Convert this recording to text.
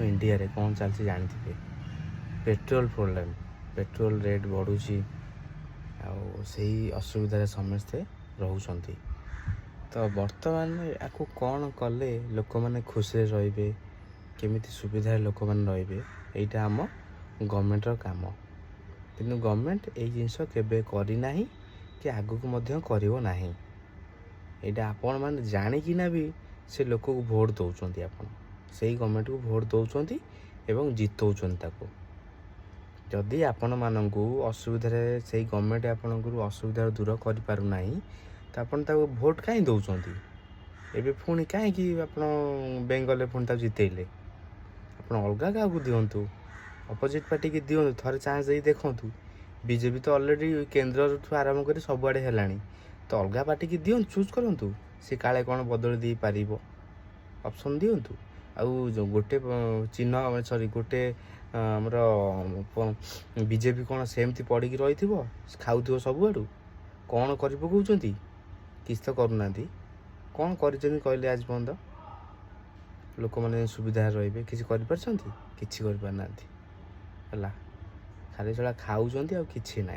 India रे कौन चलती जानते पेट्रोल प्रोब्लेम पेट्रोल रेट बढ़ुची आई असुविधार समस्ते रोचंती। तो बर्तमान आपको कौन कले लोक मैंने खुशी रे केमिति सुविधा लोक मैंने रे यहाँ आम गवर्नमेंटर काम किंतु गवर्नमेंट यही जिनस केबे करना कि आगक करिवो नाही। यहाँ आपण मैंने जानिकिना भी से लोक को भोट दौरान आप से गवर्नमेंट को भोट दौरान एवं जितौन ताको जदि आपण मानक असुविधा से गवर्नमेंट आपन असुविधा दूर कर पारना तो आपन ताको भोट कहीं दौरान एबे पुणी कहीं आप बेंगल पुणी जितेले आप अलग क्या दिंतु अपोजिट पार्टी की दिंतु थे चान्स दे देखूँ। बीजेपी तो ऑलरेडी केंद्र आरंभ कर सबुआड़े है तो अलग पार्टी की दिं चूज करूँ सी काले कौन बदल दे पार ऑप्शन दिंतु आउ गोटे चिन्ह सॉरी गोटे आमर बीजेपी कौन सेमती पड़ी रही खाऊ सबुआड़ू कौन कर पकाउछंती किसी तो करूना कौन कर कहले आज पर्यंत लोक मैंने सुविधा रे किसी कर खाली चला खाऊँ आ कि ना।